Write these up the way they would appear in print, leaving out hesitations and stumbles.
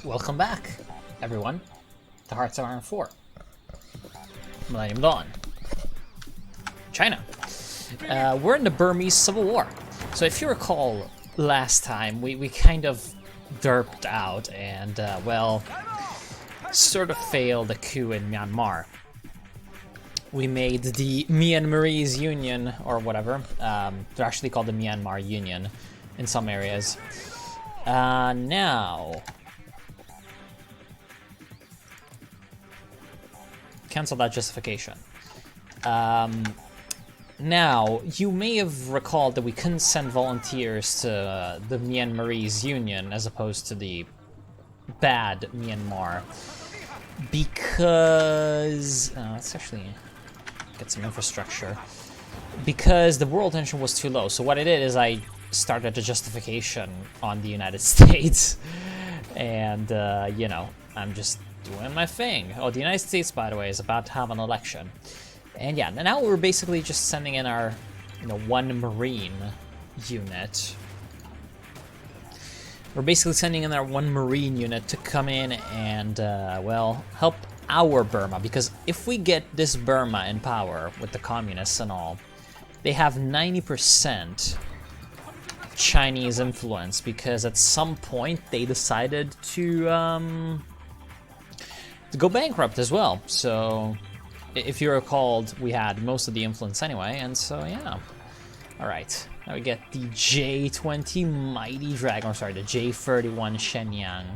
Welcome back, everyone, to Hearts of Iron 4. Millennium Dawn China. We're in the Burmese Civil War. So if you recall, last time we kind of derped out and, well, sort of failed a coup in Myanmar. We made the Myanmarese Union, or whatever. They're actually called the Myanmar Union in some areas. Now... Cancel that justification. Now, you may have recalled that we couldn't send volunteers to the Myanmarese Union as opposed to the bad Myanmar because... let's actually get some infrastructure. Because the world tension was too low. So what I did is I started a justification on the United States. And, you know, I'm just doing my thing. Oh, the United States, by the way, is about to have an election. And yeah, now we're basically just sending in our, one Marine unit. We're basically sending in our one Marine unit to come in and, well, help our Burma. Because if we get this Burma in power with the communists and all, they have 90% Chinese influence. Because at some point they decided to go bankrupt as well. So if you recalled, we had most of the influence anyway, and so yeah. Alright, now we get the J-20 Mighty Dragon, or sorry, the J-31 Shenyang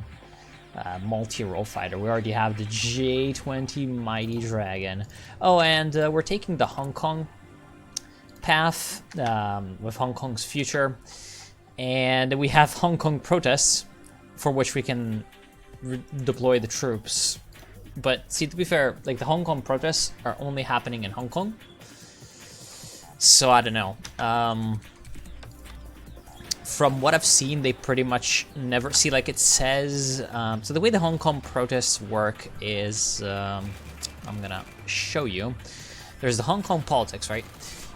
multi-role fighter. We already have the J-20 Mighty Dragon. Oh, and we're taking the Hong Kong path with Hong Kong's future. And we have Hong Kong protests, for which we can deploy the troops. But see, to be fair, like the Hong Kong protests are only happening in Hong Kong. So I don't know. From what I've seen, they pretty much never see, like it says. So the way the Hong Kong protests work is, I'm gonna show you. There's the Hong Kong politics, right?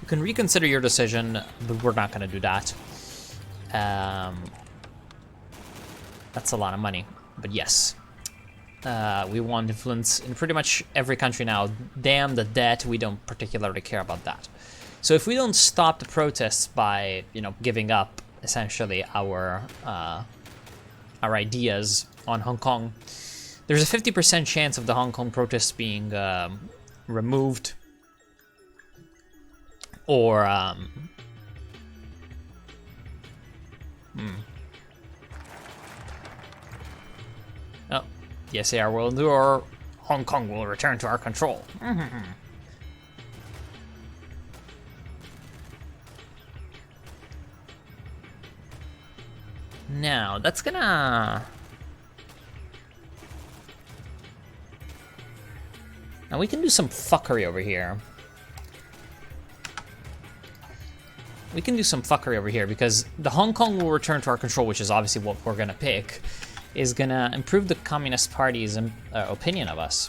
You can reconsider your decision, but we're not gonna do that. That's a lot of money, but yes. We want influence in pretty much every country now. Damn the debt, we don't particularly care about that. So if we don't stop the protests by, giving up essentially our ideas on Hong Kong, there's a 50% chance of the Hong Kong protests being removed or Oh, the SAR will endure. Hong Kong will return to our control. Now, that's gonna... Now we can do some fuckery over here. We can do some fuckery over here because the Hong Kong will return to our control, which is obviously what we're gonna pick, is gonna improve the Communist Party's opinion of us.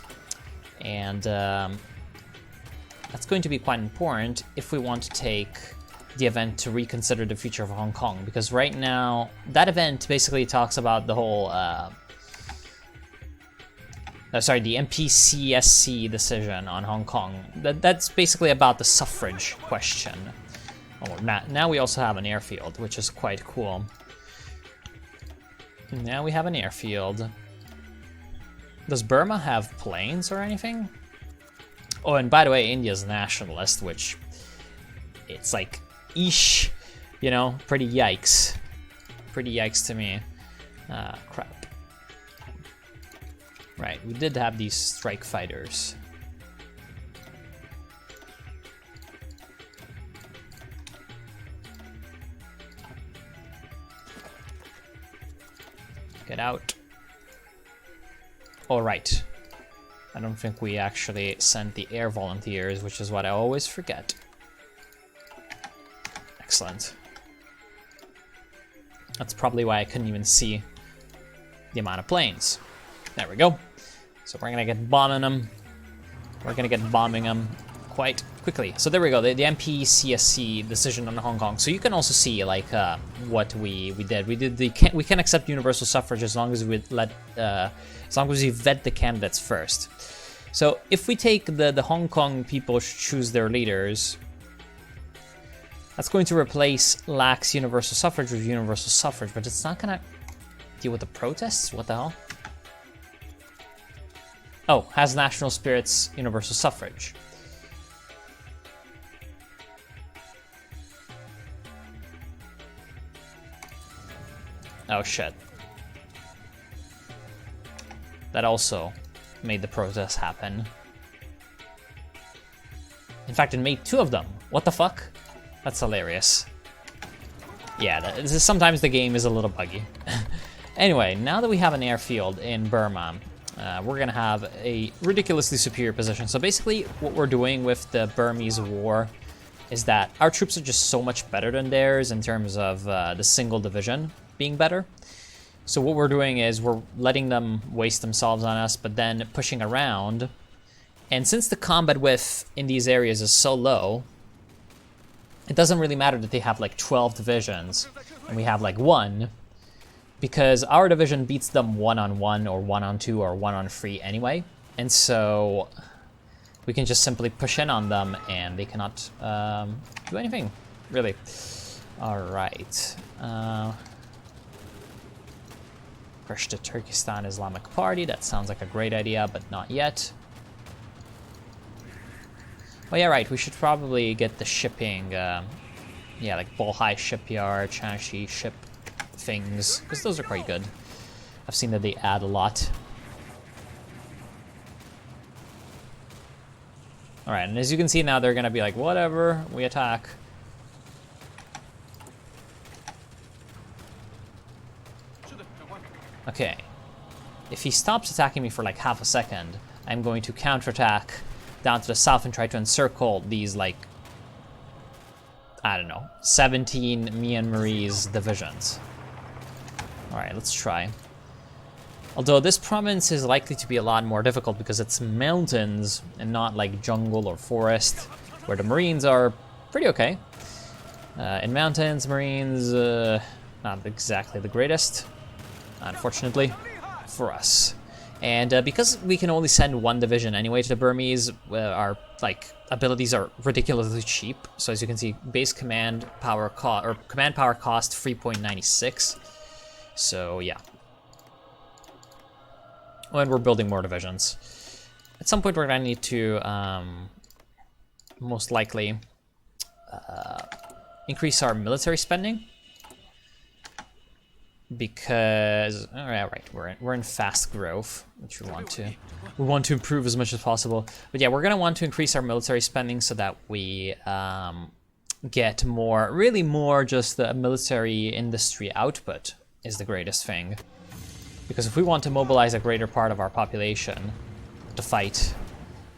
And that's going to be quite important if we want to take the event to reconsider the future of Hong Kong, because right now, that event basically talks about the whole, the MPCSC decision on Hong Kong. That's basically about the suffrage question. Oh, now we also have an airfield, which is quite cool. Now we have an airfield. Does Burma have planes or anything? Oh, and by the way, India's nationalist, which it's like, eesh, pretty yikes. Pretty yikes to me. Crap. Right, we did have these strike fighters. Get out. All right. I don't think we actually sent the air volunteers, which is what I always forget. Excellent. That's probably why I couldn't even see the amount of planes. There we go. So we're gonna get bombing them. We're gonna get bombing them. quite quickly. So there we go, the MPCSC decision on Hong Kong. So you can also see like what we did. We can accept universal suffrage as long as we vet the candidates first. So if we take the Hong Kong people choose their leaders, that's going to replace lax universal suffrage with universal suffrage, but it's not gonna deal with the protests. What the hell? Oh, has national spirits universal suffrage. Oh shit. That also made the protests happen. In fact, it made 2 of them. What the fuck? That's hilarious. Yeah, sometimes the game is a little buggy. Anyway, now that we have an airfield in Burma, we're gonna have a ridiculously superior position. So basically, what we're doing with the Burmese war is that our troops are just so much better than theirs in terms of the single division being better. So what we're doing is we're letting them waste themselves on us, but then pushing around. And since the combat width in these areas is so low, it doesn't really matter that they have like 12 divisions and we have like 1, because our division beats them 1-on-1 or 1-on-2 or 1-on-3 anyway. And so we can just simply push in on them and they cannot do anything, really. All right. Crush the Turkestan Islamic Party. That sounds like a great idea, but not yet. Oh yeah, right, we should probably get the shipping, yeah, like Bolhai Shipyard, Changxi ship things, because those are quite good. I've seen that they add a lot. Alright, and as you can see now, they're gonna be like, whatever, we attack. Okay, if he stops attacking me for like half a second, I'm going to counterattack down to the south and try to encircle these, like, I don't know, 17 Myanmarese divisions. Alright, let's try. Although this province is likely to be a lot more difficult because it's mountains and not like jungle or forest, where the Marines are pretty okay. In mountains, Marines, not exactly the greatest, unfortunately, for us. And because we can only send 1 division anyway to the Burmese, our like abilities are ridiculously cheap. So as you can see, base command power cost or command power cost 3.96. So yeah. And we're building more divisions. At some point, we're gonna need to most likely increase our military spending. Because all right, we're in fast growth, which we want to improve as much as possible. But yeah, we're gonna want to increase our military spending so that we get really more just the military industry output is the greatest thing. Because if we want to mobilize a greater part of our population to fight,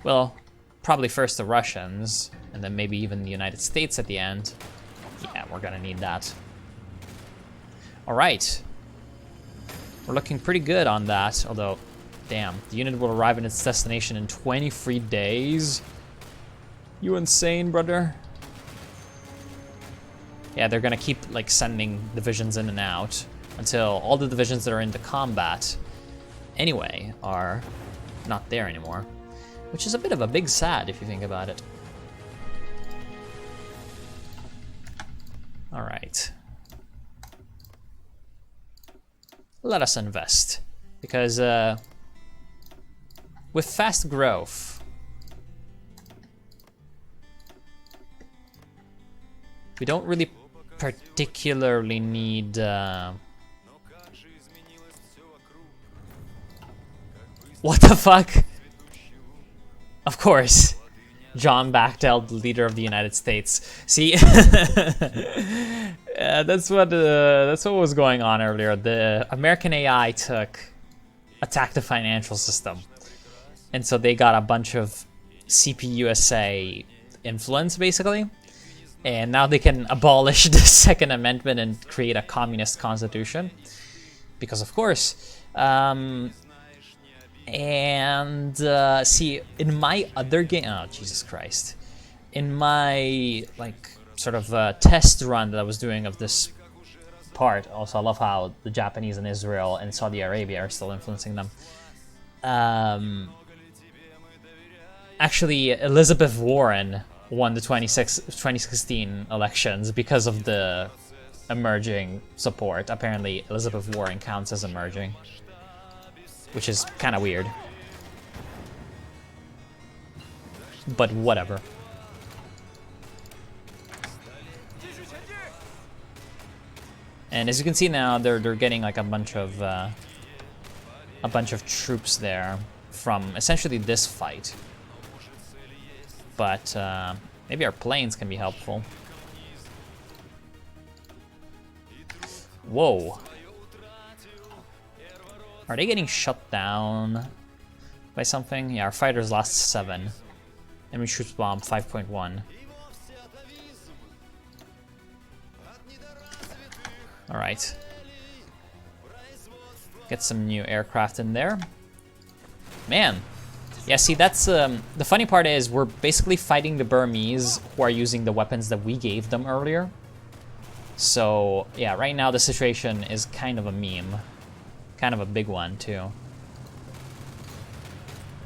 well, probably first the Russians and then maybe even the United States at the end. Yeah, we're gonna need that. All right, we're looking pretty good on that, although, damn, the unit will arrive in its destination in 23 days? You insane, brother? Yeah, they're gonna keep, like, sending divisions in and out until all the divisions that are into combat, anyway, are not there anymore. Which is a bit of a big sad, if you think about it. All right. Let us invest, because with fast growth, we don't really particularly need what the fuck? Of course, John Bachtel, the leader of the United States. See, that's what was going on earlier. The American AI attacked the financial system, and so they got a bunch of CPUSA influence, basically. And now they can abolish the Second Amendment and create a communist constitution, because of course. See, in my other game, oh Jesus Christ, in my, like, sort of test run that I was doing of this part, also I love how the Japanese and Israel and Saudi Arabia are still influencing them. Actually, Elizabeth Warren won the 2016 elections because of the emerging support. Apparently, Elizabeth Warren counts as emerging, which is kind of weird. But whatever. And as you can see now, they're getting like a bunch of troops there from essentially this fight. But maybe our planes can be helpful. Whoa. Are they getting shut down by something? Yeah, our fighters lost 7. Enemy troops bomb 5.1. Alright. Get some new aircraft in there. Man. Yeah, see, that's the funny part is we're basically fighting the Burmese who are using the weapons that we gave them earlier. So, yeah, right now the situation is kind of a meme. Kind of a big one, too.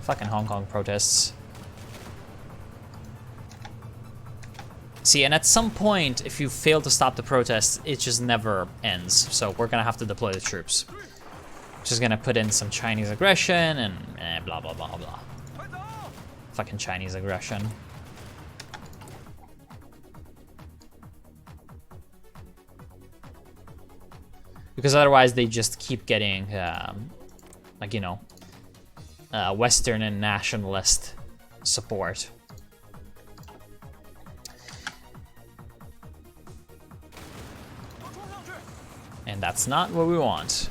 Fucking Hong Kong protests. See, and at some point, if you fail to stop the protests, it just never ends. So we're gonna have to deploy the troops. Just gonna put in some Chinese aggression and blah, blah, blah, blah. Fucking Chinese aggression. Because otherwise they just keep getting, like, you know, Western and nationalist support. And that's not what we want.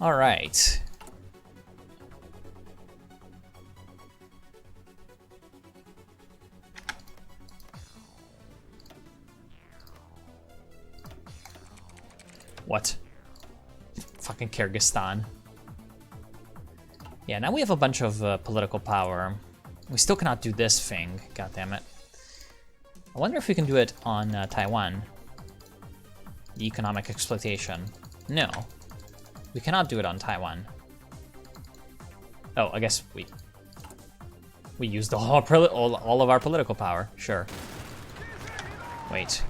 All right. What? Fucking Kyrgyzstan. Yeah, now we have a bunch of political power. We still cannot do this thing, god damn it. I wonder if we can do it on Taiwan. The economic exploitation. No. We cannot do it on Taiwan. Oh, I guess we used all of our political power. Sure. Wait.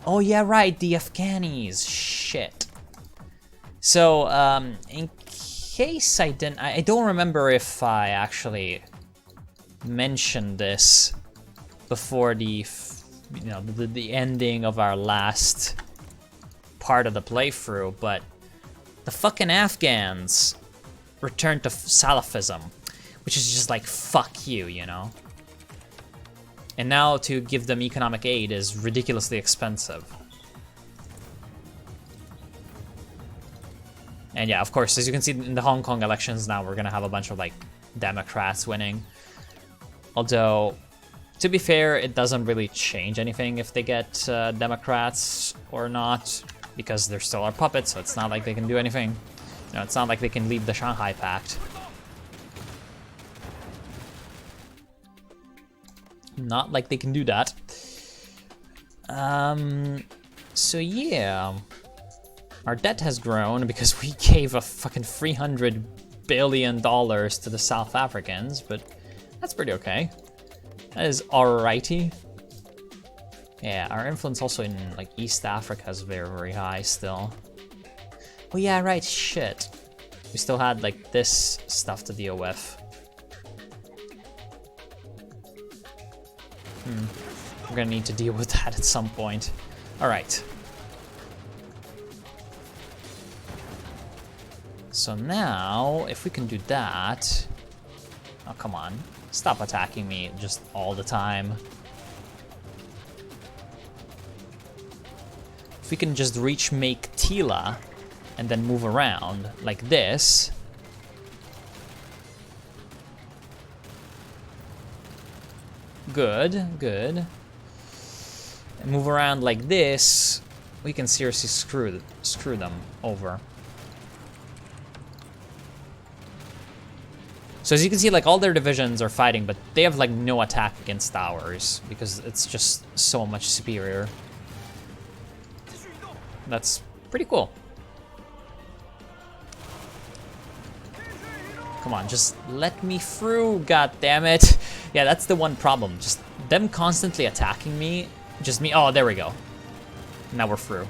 Oh yeah, right, the Afghanis. Shit. So, in case I didn't, I don't remember if I actually mentioned this before the, you know, the ending of our last part of the playthrough, but the fucking Afghans returned to Salafism, which is just like, fuck you, you know? And now to give them economic aid is ridiculously expensive. And yeah, of course, as you can see in the Hong Kong elections now, we're gonna have a bunch of like Democrats winning. Although, to be fair, it doesn't really change anything if they get Democrats or not, because they're still our puppets, so it's not like they can do anything. You know, it's not like they can leave the Shanghai Pact. Not like they can do that. So yeah. Our debt has grown because we gave a fucking $300 billion to the South Africans, but that's pretty okay. That is alrighty. Yeah, our influence also in like East Africa is very, very high still. Oh yeah, right, shit. We still had like this stuff to deal with. We're gonna need to deal with that at some point. Alright. So now, if we can do that... Oh, come on. Stop attacking me just all the time. If we can just reach Make Tila and then move around like this... Good, good. And move around like this, we can seriously screw them over. So as you can see, like, all their divisions are fighting, but they have like no attack against ours because it's just so much superior. That's pretty cool. Come on, just let me through, god damn it. Yeah, that's the one problem. Just them constantly attacking me. Just me. Oh, there we go. Now we're through.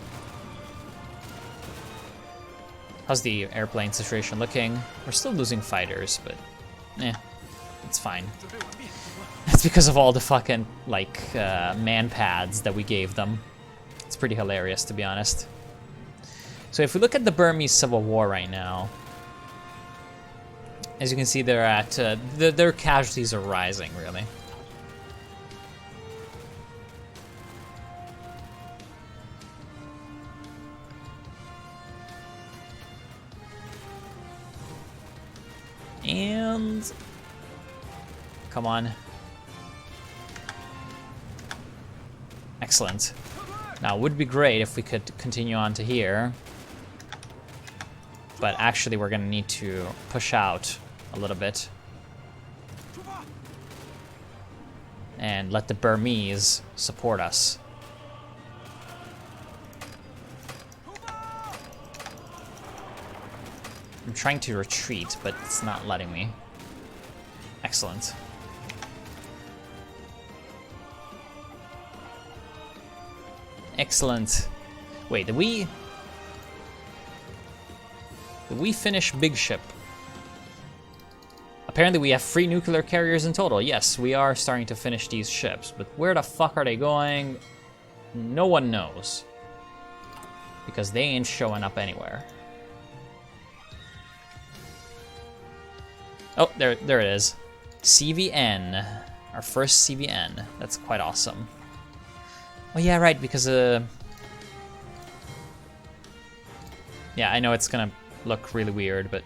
How's the airplane situation looking? We're still losing fighters, but it's fine. That's because of all the fucking, like, man pads that we gave them. It's pretty hilarious, to be honest. So if we look at the Burmese Civil War right now, as you can see, they're at, their casualties are rising, really. And come on. Excellent. Now, it would be great if we could continue on to here. But actually, we're going to need to push out a little bit. And let the Burmese support us. I'm trying to retreat, but it's not letting me. Excellent. Excellent. Wait, did we finish Big Ship? Apparently we have 3 nuclear carriers in total. Yes, we are starting to finish these ships, but where the fuck are they going? No one knows. Because they ain't showing up anywhere. Oh, there it is. CVN. Our first CVN. That's quite awesome. Oh yeah, right, because yeah, I know it's gonna look really weird, but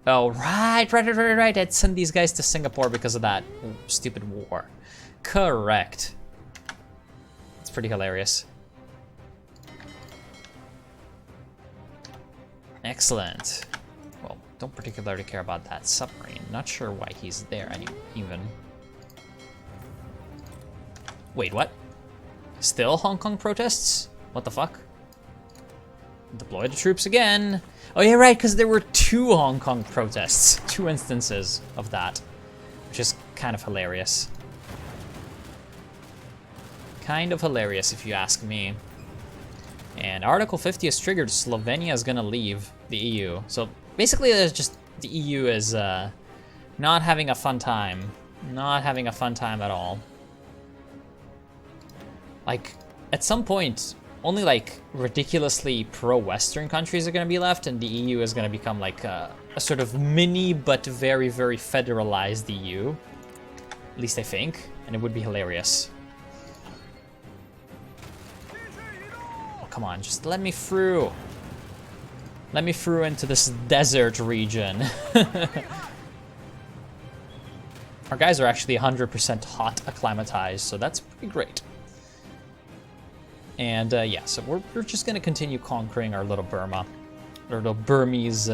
oh, right. I'd send these guys to Singapore because of that stupid war. Correct. It's pretty hilarious. Excellent. Well, don't particularly care about that submarine. Not sure why he's there even. Wait, what? Still Hong Kong protests? What the fuck? Deploy the troops again. Oh yeah, right, because there were 2 Hong Kong protests. 2 instances of that. Which is kind of hilarious. Kind of hilarious if you ask me. And Article 50 is triggered. Slovenia is gonna leave the EU. So basically there's just, the EU is not having a fun time. Not having a fun time at all. Like, at some point, only like ridiculously pro-Western countries are gonna be left, and the EU is gonna become like a sort of mini but very, very federalized EU. At least I think, and it would be hilarious. Come on, just let me through. Let me through into this desert region. Our guys are actually 100% hot acclimatized, so that's pretty great. And yeah, so we're just gonna continue conquering our little Burma, our little Burmese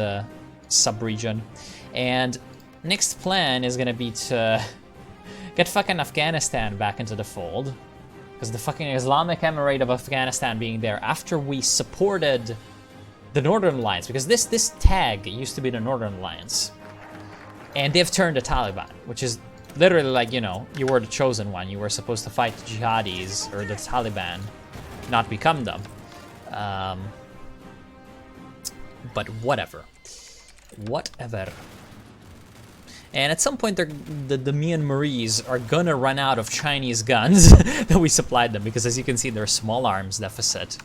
sub-region. And next plan is gonna be to get fucking Afghanistan back into the fold. Because the fucking Islamic Emirate of Afghanistan being there after we supported the Northern Alliance, because this tag used to be the Northern Alliance, and they've turned the Taliban, which is literally like, you know, you were the chosen one. You were supposed to fight the jihadis or the Taliban, not become them. But whatever. Whatever. And at some point, the Myanmarese are gonna run out of Chinese guns that we supplied them, because as you can see, their small arms deficit,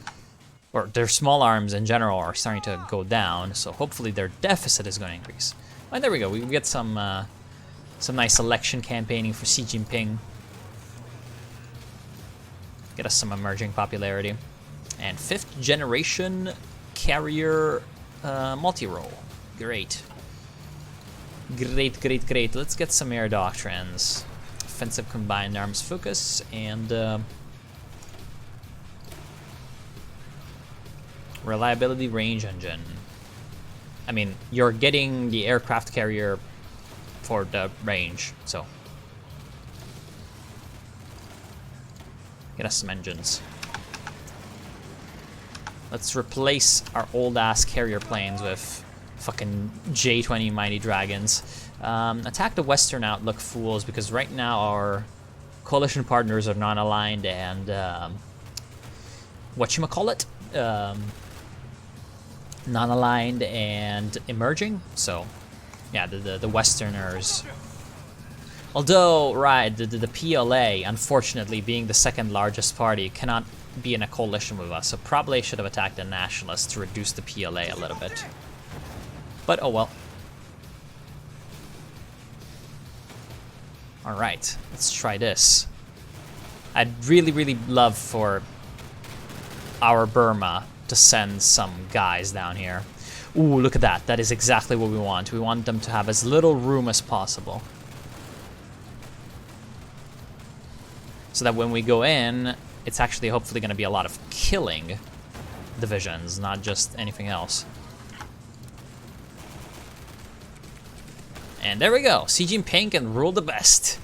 or their small arms in general, are starting to go down. So hopefully their deficit is going to increase. And there we go. We get some nice election campaigning for Xi Jinping. Get us some emerging popularity. And 5th generation carrier multi-role. Great. Great. Let's get some air doctrines. Offensive combined arms focus, and Reliability, range, engine. I mean, you're getting the aircraft carrier for the range, so. Get us some engines. Let's replace our old-ass carrier planes with fucking J-20 Mighty Dragons. Attack the Western Outlook fools, because right now our coalition partners are non-aligned and, whatchamacallit? Non-aligned and emerging, so, yeah, the Westerners. Although, right, the PLA, unfortunately, being the second largest party, cannot be in a coalition with us, so probably should have attacked the Nationalists to reduce the PLA a little bit. But, oh well. Alright, let's try this. I'd really, really love for our Burma to send some guys down here. Ooh, look at that. That is exactly what we want. We want them to have as little room as possible. So that when we go in, it's actually hopefully going to be a lot of killing divisions, not just anything else. And there we go. Xi Jinping can rule the best.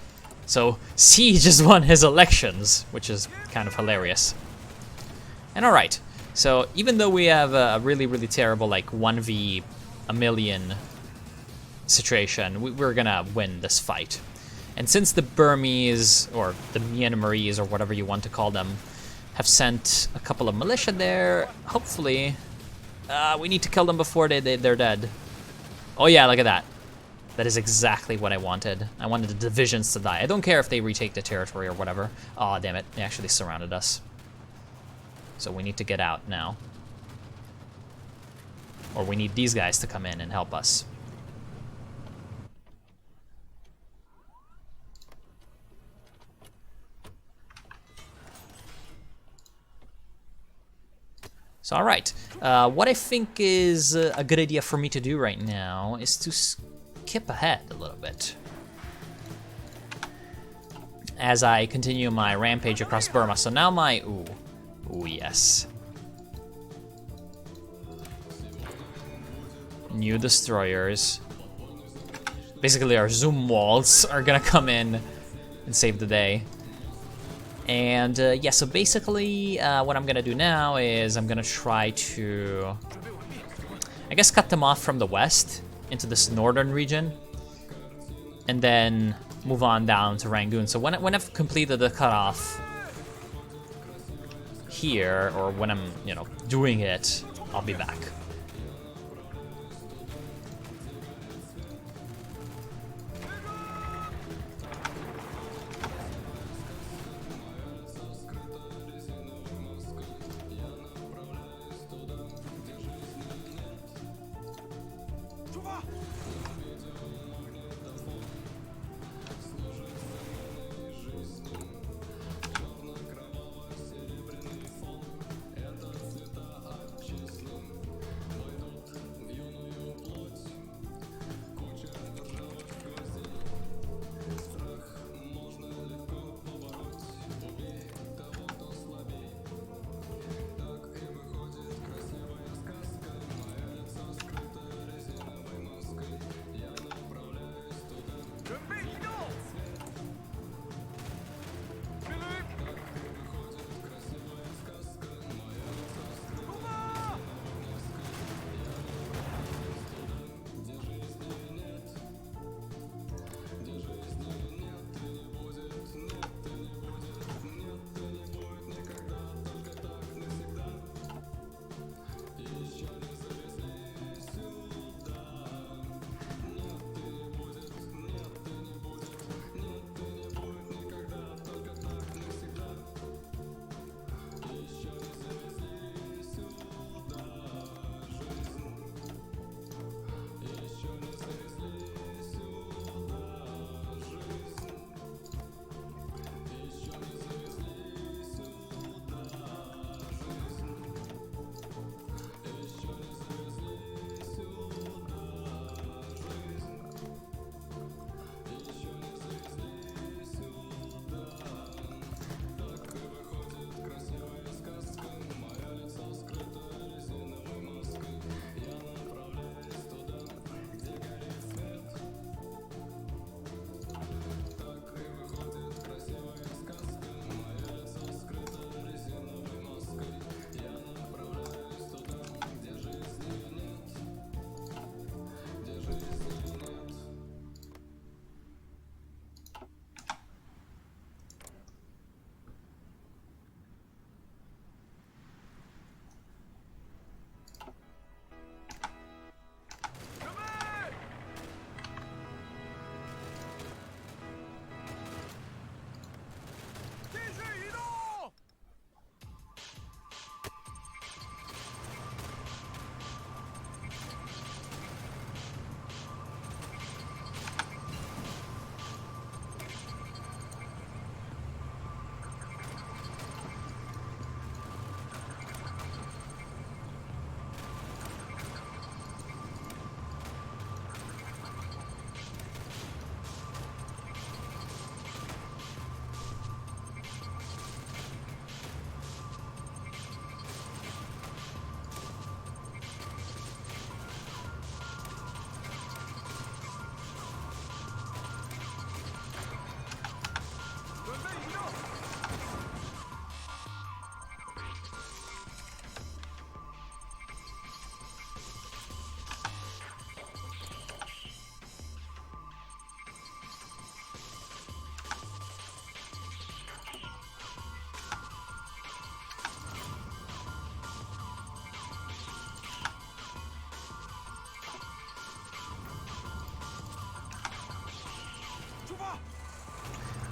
So Xi just won his elections, which is kind of hilarious. And alright. So even though we have a really, really terrible, like, 1v a million situation, we're gonna win this fight. And since the Burmese, or the Myanmarese, or whatever you want to call them, have sent a couple of militia there, hopefully, we need to kill them before they're dead. Oh yeah, look at that. That is exactly what I wanted. I wanted the divisions to die. I don't care if they retake the territory or whatever. Aw, damn it, they actually surrounded us. So we need to get out now. Or we need these guys to come in and help us. So, alright. What I think is a good idea for me to do right now is to skip ahead a little bit. As I continue my rampage across Burma. So now my... Ooh, yes. New destroyers. Basically, our zoom walls are gonna come in and save the day. And yeah, so basically, what I'm gonna do now is I'm gonna try to, I guess, cut them off from the west into this northern region, and then move on down to Rangoon. So when I've completed the cutoff here, or when I'm, you know, doing it, I'll be back.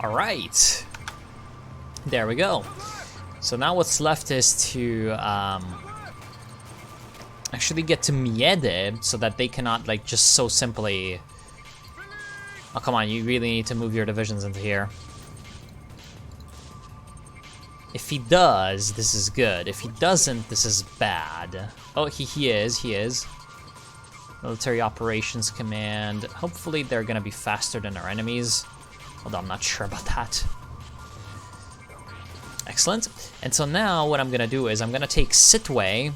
Alright. There we go. So now what's left is to actually get to Miede so that they cannot like just so simply... Oh, come on, you really need to move your divisions into here. If he does, this is good. If he doesn't, this is bad. Oh, he is. Military Operations Command. Hopefully they're gonna be faster than our enemies. Although I'm not sure about that. Excellent. And so now what I'm gonna do is I'm gonna take Sitwe.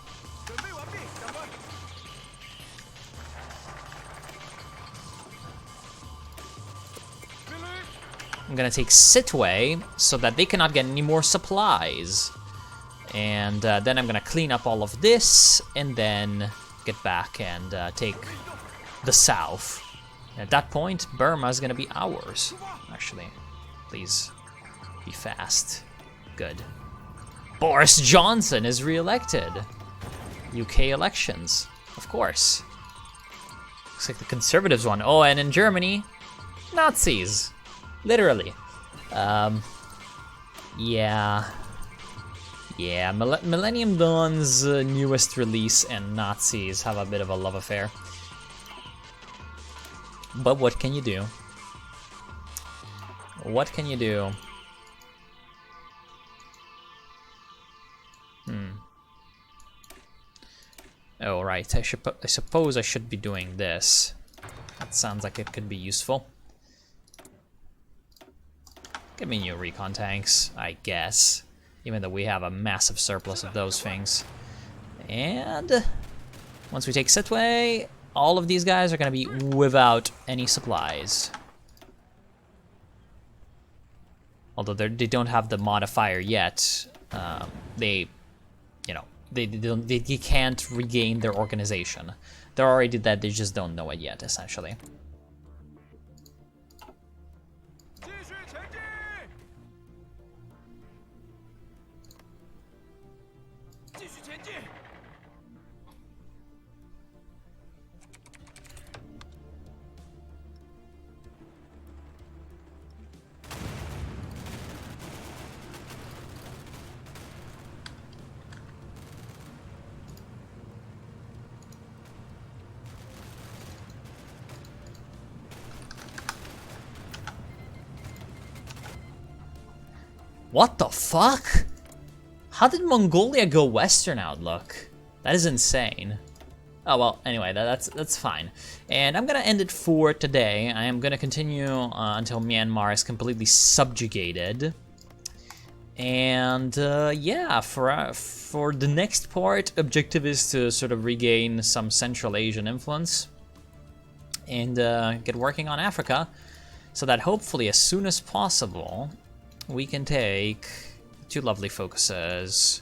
I'm gonna take Sitwe so that they cannot get any more supplies. And then I'm gonna clean up all of this and then get back and take the south. And at that point, Burma is gonna be ours. Actually, please be fast. Good. Boris Johnson is re-elected. UK elections, of course. Looks like the Conservatives won. Oh, and in Germany, Nazis. Literally. Yeah, Millennium Dawn's newest release and Nazis have a bit of a love affair. But what can you do? What can you do? Oh, right, I suppose I should be doing this. That sounds like it could be useful. Give me new recon tanks, I guess. Even though we have a massive surplus of those things. And once we take Sitwe, all of these guys are gonna be without any supplies. Although they don't have the modifier yet, they can't regain their organization. They're already dead, they just don't know it yet, essentially. What the fuck? How did Mongolia go Western Outlook? That is insane. Oh well, anyway, that's fine. And I'm gonna end it for today. I am gonna continue until Myanmar is completely subjugated. And yeah, for the next part, objective is to sort of regain some Central Asian influence and get working on Africa, so that hopefully as soon as possible we can take two lovely focuses,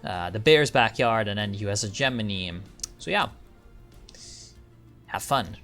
the Bear's Backyard and then US hegemony. So yeah, have fun.